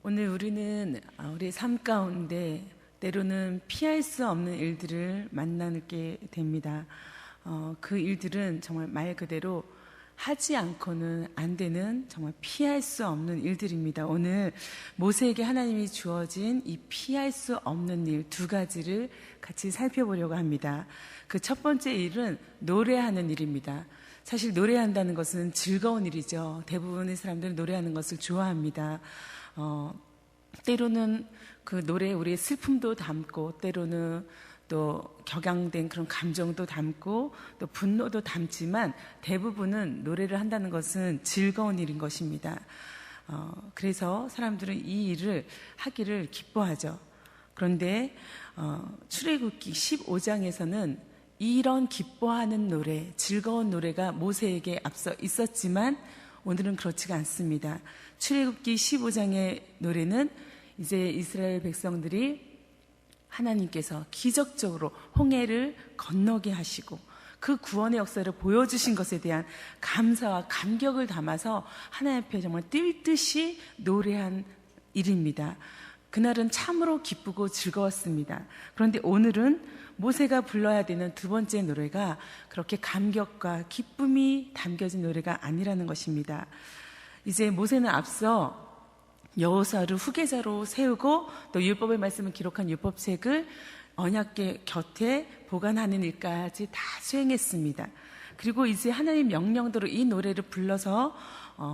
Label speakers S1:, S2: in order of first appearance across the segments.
S1: 오늘 우리는 우리의 삶 가운데 때로는 피할 수 없는 일들을 만나게 됩니다. 그 일들은 정말 말 그대로 하지 않고는 안 되는 정말 피할 수 없는 일들입니다. 오늘 모세에게 하나님이 주어진 이 피할 수 없는 일 두 가지를 같이 살펴보려고 합니다. 그 첫 번째 일은 노래하는 일입니다. 사실 노래한다는 것은 즐거운 일이죠. 대부분의 사람들은 노래하는 것을 좋아합니다. 때로는 그 노래에 우리의 슬픔도 담고, 때로는 또 격양된 그런 감정도 담고, 또 분노도 담지만 대부분은 노래를 한다는 것은 즐거운 일인 것입니다. 그래서 사람들은 이 일을 하기를 기뻐하죠. 그런데 출애굽기 15장에서는 이런 기뻐하는 노래, 즐거운 노래가 모세에게 앞서 있었지만 오늘은 그렇지가 않습니다. 출애굽기 15장의 노래는 이제 이스라엘 백성들이 하나님께서 기적적으로 홍해를 건너게 하시고 그 구원의 역사를 보여주신 것에 대한 감사와 감격을 담아서 하나님 앞에 정말 뛸 듯이 노래한 일입니다. 그날은 참으로 기쁘고 즐거웠습니다. 그런데 오늘은 모세가 불러야 되는 두 번째 노래가 그렇게 감격과 기쁨이 담겨진 노래가 아니라는 것입니다. 이제 모세는 앞서 여호수아를 후계자로 세우고 또 율법의 말씀을 기록한 율법책을 언약궤 곁에 보관하는 일까지 다 수행했습니다. 그리고 이제 하나님 명령대로 이 노래를 불러서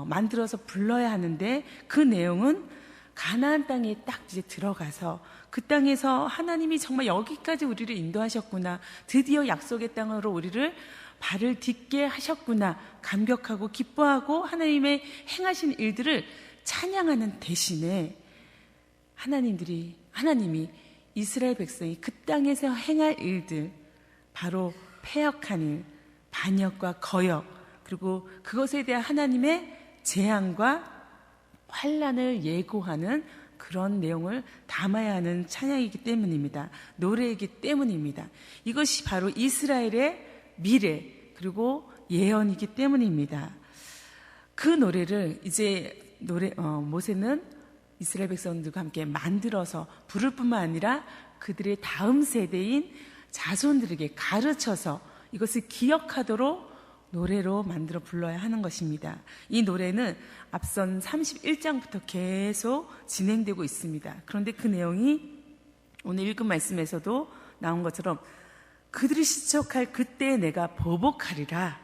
S1: 만들어서 불러야 하는데 그 내용은 가나안 땅에 딱 이제 들어가서 그 땅에서 하나님이 정말 여기까지 우리를 인도하셨구나, 드디어 약속의 땅으로 우리를 발을 딛게 하셨구나, 감격하고 기뻐하고 하나님의 행하신 일들을 찬양하는 대신에 하나님이 이스라엘 백성이 그 땅에서 행할 일들, 바로 패역한 일, 반역과 거역, 그리고 그것에 대한 하나님의 재앙과 환난을 예고하는 그런 내용을 담아야 하는 찬양이기 때문입니다. 노래이기 때문입니다. 이것이 바로 이스라엘의 미래 그리고 예언이기 때문입니다. 그 노래를 이제 모세는 이스라엘 백성들과 함께 만들어서 부를 뿐만 아니라 그들의 다음 세대인 자손들에게 가르쳐서 이것을 기억하도록 노래로 만들어 불러야 하는 것입니다. 이 노래는 앞선 31장부터 계속 진행되고 있습니다. 그런데 그 내용이 오늘 읽은 말씀에서도 나온 것처럼 그들이 시척할 그때에 내가 보복하리라,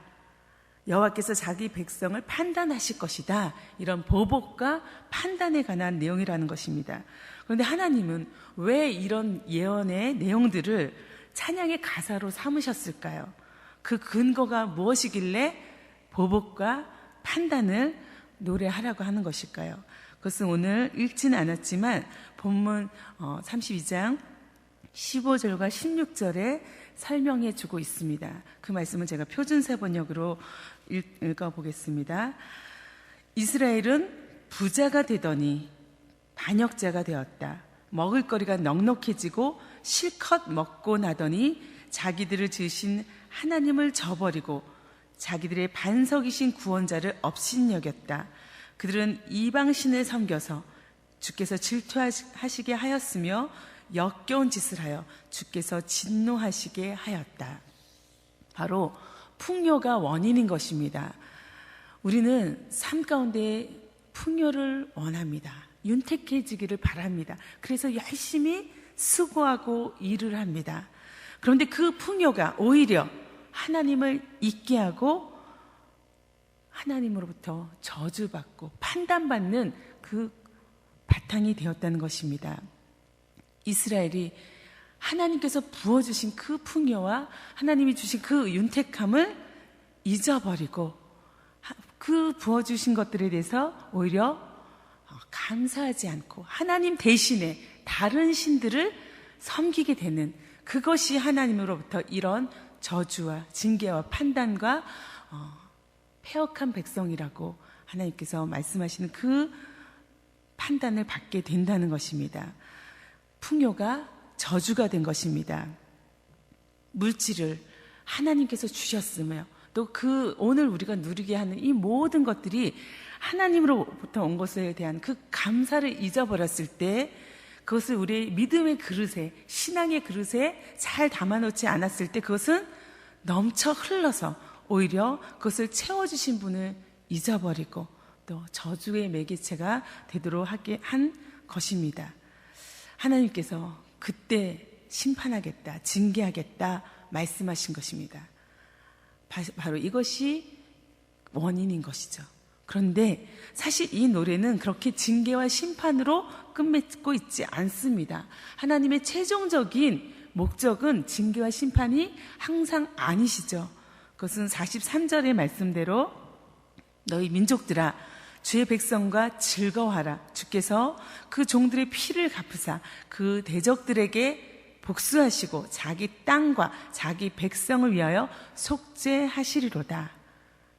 S1: 여호와께서 자기 백성을 판단하실 것이다, 이런 보복과 판단에 관한 내용이라는 것입니다. 그런데 하나님은 왜 이런 예언의 내용들을 찬양의 가사로 삼으셨을까요? 그 근거가 무엇이길래 보복과 판단을 노래하라고 하는 것일까요? 그것은 오늘 읽지는 않았지만 본문 32장 15절과 16절에 설명해 주고 있습니다. 그 말씀은 제가 표준세 번역으로 읽어보겠습니다. 이스라엘은 부자가 되더니 반역자가 되었다. 먹을거리가 넉넉해지고 실컷 먹고 나더니 자기들을 지으신 하나님을 저버리고 자기들의 반석이신 구원자를 업신여겼다. 그들은 이방신을 섬겨서 주께서 질투하시게 하였으며 역겨운 짓을 하여 주께서 진노하시게 하였다. 바로 풍요가 원인인 것입니다. 우리는 삶 가운데 풍요를 원합니다. 윤택해지기를 바랍니다. 그래서 열심히 수고하고 일을 합니다. 그런데 그 풍요가 오히려 하나님을 잊게 하고 하나님으로부터 저주받고 판단받는 그 바탕이 되었다는 것입니다. 이스라엘이 하나님께서 부어주신 그 풍요와 하나님이 주신 그 윤택함을 잊어버리고 그 부어주신 것들에 대해서 오히려 감사하지 않고 하나님 대신에 다른 신들을 섬기게 되는, 그것이 하나님으로부터 이런 저주와 징계와 판단과 패역한 백성이라고 하나님께서 말씀하시는 그 판단을 받게 된다는 것입니다. 풍요가 저주가 된 것입니다. 물질을 하나님께서 주셨으며 또 그 오늘 우리가 누리게 하는 이 모든 것들이 하나님으로부터 온 것에 대한 그 감사를 잊어버렸을 때, 그것을 우리의 믿음의 그릇에, 신앙의 그릇에 잘 담아놓지 않았을 때 그것은 넘쳐 흘러서 오히려 그것을 채워주신 분을 잊어버리고 또 저주의 매개체가 되도록 하게 한 것입니다. 하나님께서 그때 심판하겠다, 징계하겠다 말씀하신 것입니다. 바로 이것이 원인인 것이죠. 그런데 사실 이 노래는 그렇게 징계와 심판으로 끝맺고 있지 않습니다. 하나님의 최종적인 목적은 징계와 심판이 항상 아니시죠. 그것은 43절의 말씀대로 너희 민족들아 주의 백성과 즐거워하라. 주께서 그 종들의 피를 갚으사 그 대적들에게 복수하시고 자기 땅과 자기 백성을 위하여 속죄하시리로다.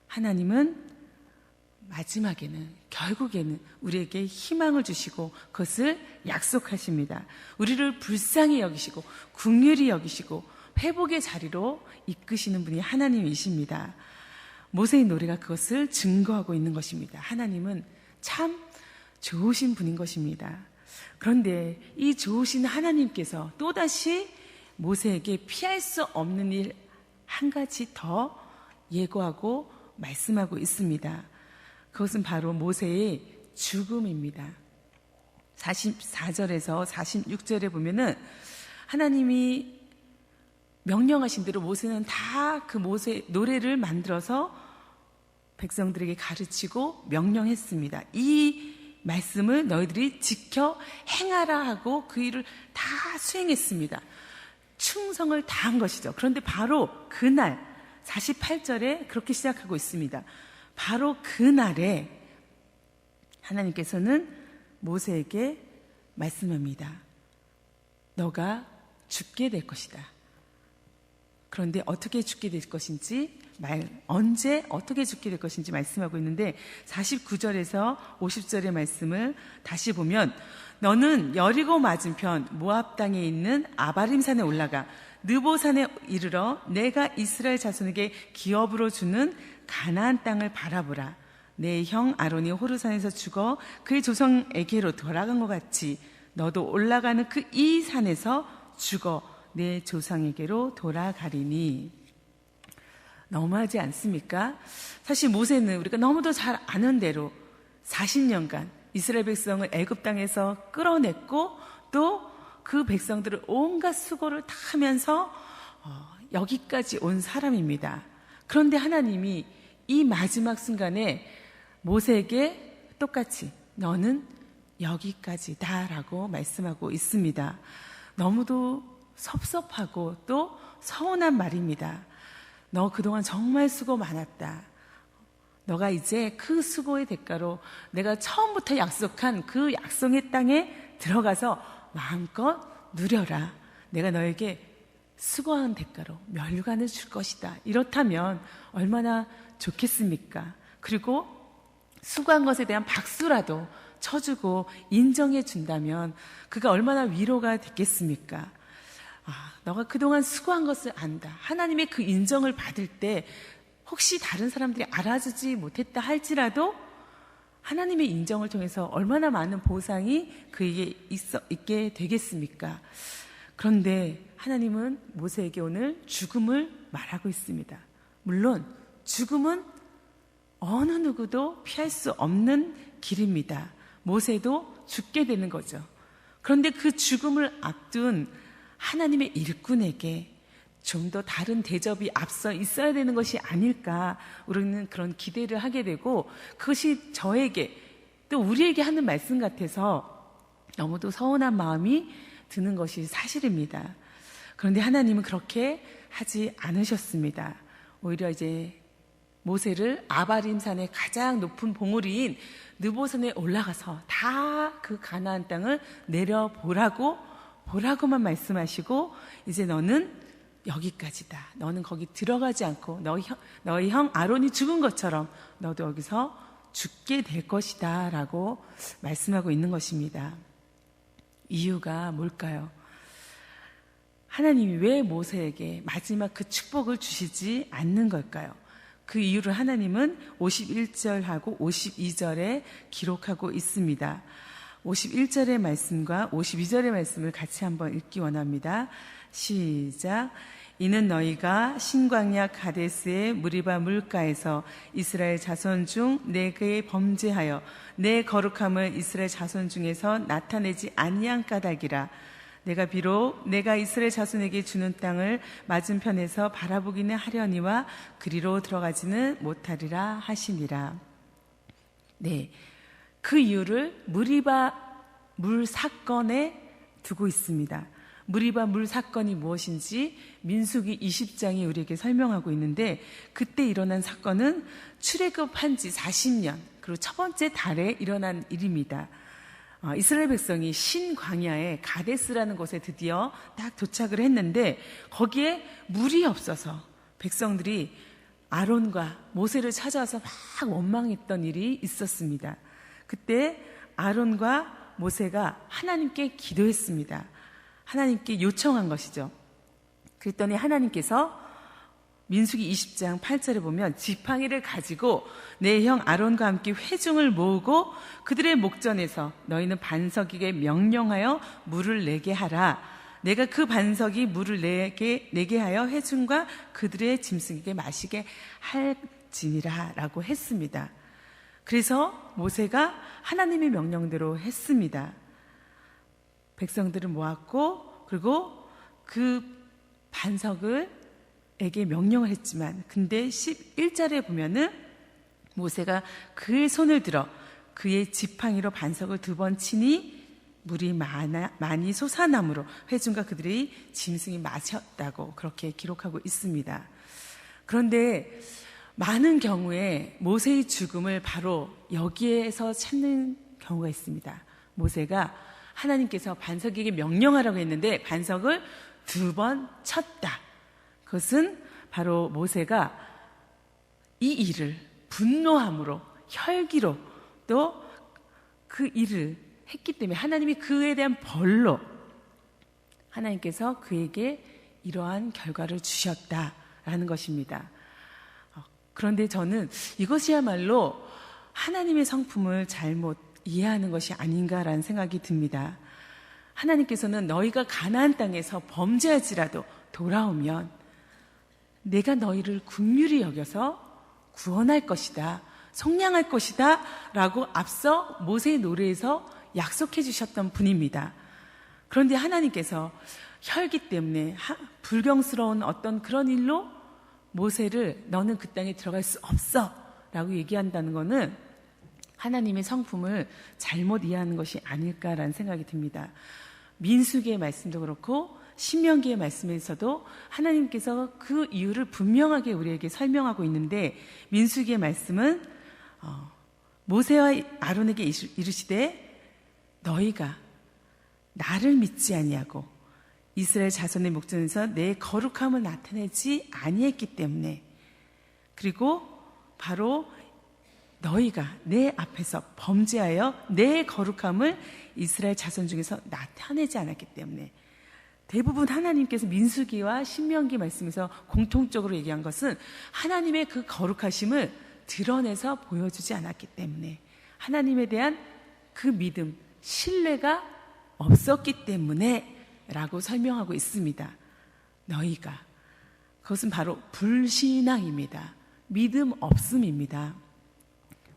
S1: 하나님은 마지막에는, 결국에는 우리에게 희망을 주시고 그것을 약속하십니다. 우리를 불쌍히 여기시고 긍휼히 여기시고 회복의 자리로 이끄시는 분이 하나님이십니다. 모세의 노래가 그것을 증거하고 있는 것입니다. 하나님은 참 좋으신 분인 것입니다. 그런데 이 좋으신 하나님께서 또다시 모세에게 피할 수 없는 일 한 가지 더 예고하고 말씀하고 있습니다. 그것은 바로 모세의 죽음입니다. 44절에서 46절에 보면은 하나님이 명령하신 대로 모세는 다 그 모세 노래를 만들어서 백성들에게 가르치고 명령했습니다. 이 말씀을 너희들이 지켜 행하라 하고 그 일을 다 수행했습니다. 충성을 다한 것이죠. 그런데 바로 그날 48절에 그렇게 시작하고 있습니다. 바로 그날에 하나님께서는 모세에게 말씀합니다. 너가 죽게 될 것이다. 그런데 어떻게 죽게 될 것인지, 언제 어떻게 죽게 될 것인지 말씀하고 있는데 49절에서 50절의 말씀을 다시 보면 너는 여리고 맞은편 모압 땅에 있는 아바림산에 올라가 느보산에 이르러 내가 이스라엘 자손에게 기업으로 주는 가나안 땅을 바라보라. 내 형 아론이 호르산에서 죽어 그의 조상에게로 돌아간 것 같이 너도 올라가는 그 이 산에서 죽어 내 조상에게로 돌아가리니. 너무하지 않습니까? 사실 모세는 우리가 너무도 잘 아는 대로 40년간 이스라엘 백성을 애굽 땅에서 끌어냈고 또 그 백성들을 온갖 수고를 다 하면서 여기까지 온 사람입니다. 그런데 하나님이 이 마지막 순간에 모세에게 똑같이 너는 여기까지다라고 말씀하고 있습니다. 너무도 섭섭하고 또 서운한 말입니다. 너 그동안 정말 수고 많았다. 너가 이제 그 수고의 대가로 내가 처음부터 약속한 그 약속의 땅에 들어가서 마음껏 누려라. 내가 너에게 수고한 대가로 멸류관을 줄 것이다. 이렇다면 얼마나 좋겠습니까? 그리고 수고한 것에 대한 박수라도 쳐주고 인정해 준다면 그가 얼마나 위로가 됐겠습니까? 너가 그동안 수고한 것을 안다. 하나님의 그 인정을 받을 때 혹시 다른 사람들이 알아주지 못했다 할지라도 하나님의 인정을 통해서 얼마나 많은 보상이 그에게 있게 되겠습니까? 그런데 하나님은 모세에게 오늘 죽음을 말하고 있습니다. 물론 죽음은 어느 누구도 피할 수 없는 길입니다. 모세도 죽게 되는 거죠. 그런데 그 죽음을 앞둔 하나님의 일꾼에게 좀 더 다른 대접이 앞서 있어야 되는 것이 아닐까, 우리는 그런 기대를 하게 되고 그것이 저에게 또 우리에게 하는 말씀 같아서 너무도 서운한 마음이 드는 것이 사실입니다. 그런데 하나님은 그렇게 하지 않으셨습니다. 오히려 이제 모세를 아바림산의 가장 높은 봉우리인 느보산에 올라가서 다 그 가나안 땅을 보라고만 말씀하시고 이제 너는 여기까지다. 너는 거기 들어가지 않고 너희 형 아론이 죽은 것처럼 너도 여기서 죽게 될 것이다 라고 말씀하고 있는 것입니다. 이유가 뭘까요? 하나님이 왜 모세에게 마지막 그 축복을 주시지 않는 걸까요? 그 이유를 하나님은 51절하고 52절에 기록하고 있습니다. 51절의 말씀과 52절의 말씀을 같이 한번 읽기 원합니다. 시작. 이는 너희가 신광야 가데스의 무리바 물가에서 이스라엘 자손 중 내게 범죄하여 내 거룩함을 이스라엘 자손 중에서 나타내지 아니한 까닭이라. 내가 비록 내가 이스라엘 자손에게 주는 땅을 맞은편에서 바라보기는 하려니와 그리로 들어가지는 못하리라 하시니라. 네, 그 이유를 무리바 물 사건에 두고 있습니다. 무리바 물 사건이 무엇인지 민수기 20장이 우리에게 설명하고 있는데, 그때 일어난 사건은 출애굽한 지 40년, 그리고 첫 번째 달에 일어난 일입니다. 이스라엘 백성이 신광야의 가데스라는 곳에 드디어 딱 도착을 했는데, 거기에 물이 없어서 백성들이 아론과 모세를 찾아와서 막 원망했던 일이 있었습니다. 그때 아론과 모세가 하나님께 기도했습니다. 하나님께 요청한 것이죠. 그랬더니 하나님께서 민수기 20장 8절에 보면 지팡이를 가지고 내 형 아론과 함께 회중을 모으고 그들의 목전에서 너희는 반석에게 명령하여 물을 내게 하라. 내가 그 반석이 물을 내게 하여 회중과 그들의 짐승에게 마시게 할지니라 라고 했습니다. 그래서 모세가 하나님의 명령대로 했습니다. 백성들을 모았고, 그리고 그 반석에게 명령을 했지만, 근데 11절에 보면은 모세가 그의 손을 들어 그의 지팡이로 반석을 2번 치니 물이 많이 솟아나므로 회중과 그들의 짐승이 마셨다고 그렇게 기록하고 있습니다. 그런데 많은 경우에 모세의 죽음을 바로 여기에서 찾는 경우가 있습니다. 모세가 하나님께서 반석에게 명령하라고 했는데 반석을 2번 쳤다. 그것은 바로 모세가 이 일을 분노함으로, 혈기로 또 그 일을 했기 때문에 하나님이 그에 대한 벌로 하나님께서 그에게 이러한 결과를 주셨다라는 것입니다. 그런데 저는 이것이야말로 하나님의 성품을 잘못 이해하는 것이 아닌가라는 생각이 듭니다. 하나님께서는 너희가 가나안 땅에서 범죄할지라도 돌아오면 내가 너희를 긍휼히 여겨서 구원할 것이다, 속량할 것이다 라고 앞서 모세의 노래에서 약속해 주셨던 분입니다. 그런데 하나님께서 혈기 때문에 불경스러운 어떤 그런 일로 모세를 너는 그 땅에 들어갈 수 없어 라고 얘기한다는 것은 하나님의 성품을 잘못 이해하는 것이 아닐까라는 생각이 듭니다. 민수기의 말씀도 그렇고 신명기의 말씀에서도 하나님께서 그 이유를 분명하게 우리에게 설명하고 있는데, 민수기의 말씀은 모세와 아론에게 이르시되 너희가 나를 믿지 아니하고 이스라엘 자손의 목전에서 내 거룩함을 나타내지 아니했기 때문에, 그리고 바로 너희가 내 앞에서 범죄하여 내 거룩함을 이스라엘 자손 중에서 나타내지 않았기 때문에, 대부분 하나님께서 민수기와 신명기 말씀에서 공통적으로 얘기한 것은 하나님의 그 거룩하심을 드러내서 보여주지 않았기 때문에, 하나님에 대한 그 믿음, 신뢰가 없었기 때문에 라고 설명하고 있습니다. 너희가, 그것은 바로 불신앙입니다. 믿음 없음입니다.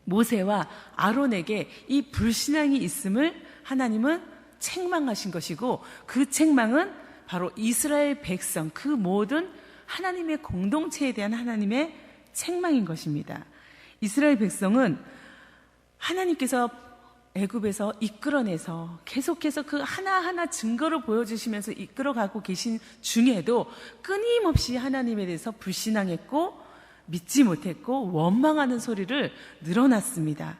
S1: 모세와 아론에게 이 불신앙이 있음을 하나님은 책망하신 것이고, 그 책망은 바로 이스라엘 백성, 그 모든 하나님의 공동체에 대한 하나님의 책망인 것입니다. 이스라엘 백성은 하나님께서 애굽에서 이끌어내서 계속해서 그 하나하나 증거를 보여주시면서 이끌어가고 계신 중에도 끊임없이 하나님에 대해서 불신앙했고 믿지 못했고 원망하는 소리를 늘어놨습니다.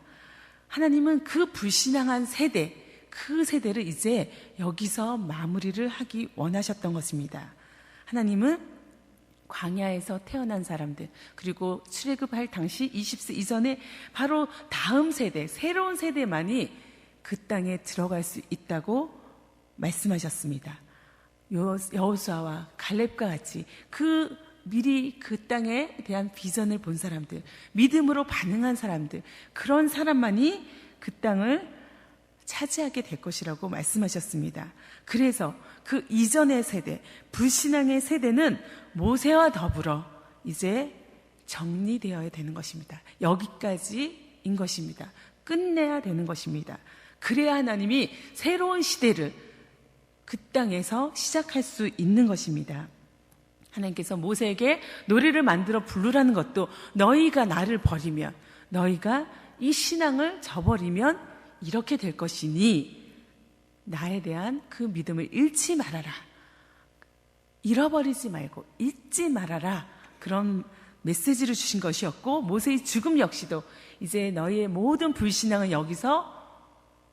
S1: 하나님은 그 불신앙한 세대, 그 세대를 이제 여기서 마무리를 하기 원하셨던 것입니다. 하나님은 광야에서 태어난 사람들, 그리고 출애굽할 당시 20세 이전에 바로 다음 세대, 새로운 세대만이 그 땅에 들어갈 수 있다고 말씀하셨습니다. 여호수아와 갈렙과 같이 그 미리 그 땅에 대한 비전을 본 사람들, 믿음으로 반응한 사람들, 그런 사람만이 그 땅을 차지하게 될 것이라고 말씀하셨습니다. 그래서 그 이전의 세대, 불신앙의 세대는 모세와 더불어 이제 정리되어야 되는 것입니다. 여기까지인 것입니다. 끝내야 되는 것입니다. 그래야 하나님이 새로운 시대를 그 땅에서 시작할 수 있는 것입니다. 하나님께서 모세에게 노래를 만들어 부르라는 것도 너희가 나를 버리면, 너희가 이 신앙을 저버리면 이렇게 될 것이니 나에 대한 그 믿음을 잃지 말아라. 잃어버리지 말고 잊지 말아라. 그런 메시지를 주신 것이었고, 모세의 죽음 역시도 이제 너희의 모든 불신앙은 여기서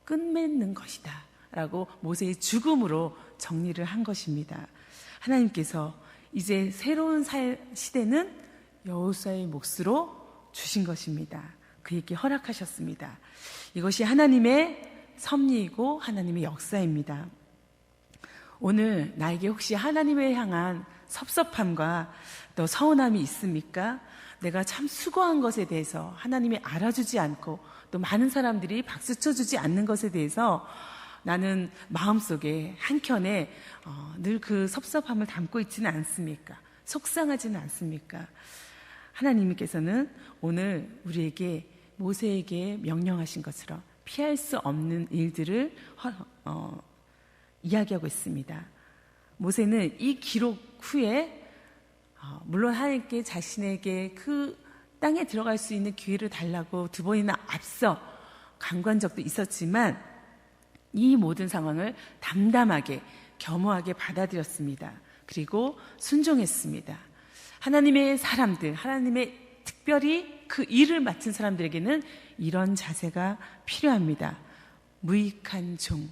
S1: 끝맺는 것이다 라고 모세의 죽음으로 정리를 한 것입니다. 하나님께서 이제 새로운 시대는 여호수아의 몫으로 주신 것입니다. 그에게 허락하셨습니다. 이것이 하나님의 섭리이고 하나님의 역사입니다. 오늘 나에게 혹시 하나님을 향한 섭섭함과 또 서운함이 있습니까? 내가 참 수고한 것에 대해서 하나님이 알아주지 않고 또 많은 사람들이 박수 쳐주지 않는 것에 대해서 나는 마음속에 한켠에 늘 그 섭섭함을 담고 있지는 않습니까? 속상하지는 않습니까? 하나님께서는 오늘 우리에게 모세에게 명령하신 것처럼 피할 수 없는 일들을 이야기하고 있습니다. 모세는 이 기록 후에 물론 하나님께 자신에게 그 땅에 들어갈 수 있는 기회를 달라고 두 번이나 앞서 간구한 적도 있었지만 이 모든 상황을 담담하게 겸허하게 받아들였습니다. 그리고 순종했습니다. 하나님의 사람들, 하나님의 특별히 그 일을 맡은 사람들에게는 이런 자세가 필요합니다. 무익한 종,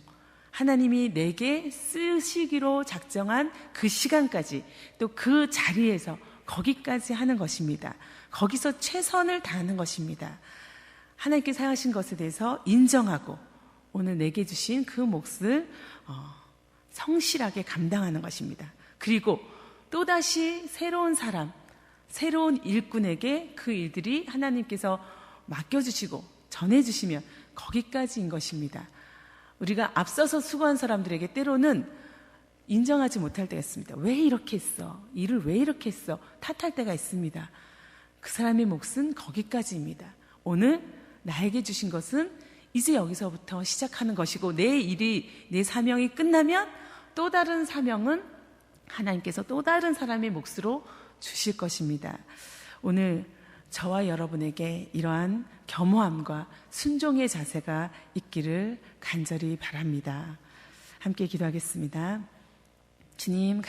S1: 하나님이 내게 쓰시기로 작정한 그 시간까지 또 그 자리에서 거기까지 하는 것입니다. 거기서 최선을 다하는 것입니다. 하나님께 사용하신 것에 대해서 인정하고 오늘 내게 주신 그 몫을 성실하게 감당하는 것입니다. 그리고 또다시 새로운 사람, 새로운 일꾼에게 그 일들이 하나님께서 맡겨주시고 전해주시면 거기까지인 것입니다. 우리가 앞서서 수고한 사람들에게 때로는 인정하지 못할 때가 있습니다. 왜 이렇게 했어? 일을 왜 이렇게 했어? 탓할 때가 있습니다. 그 사람의 몫은 거기까지입니다. 오늘 나에게 주신 것은 이제 여기서부터 시작하는 것이고 내 일이, 내 사명이 끝나면 또 다른 사명은 하나님께서 또 다른 사람의 몫으로 주실 것입니다. 오늘 저와 여러분에게 이러한 겸허함과 순종의 자세가 있기를 간절히 바랍니다. 함께 기도하겠습니다. 주님,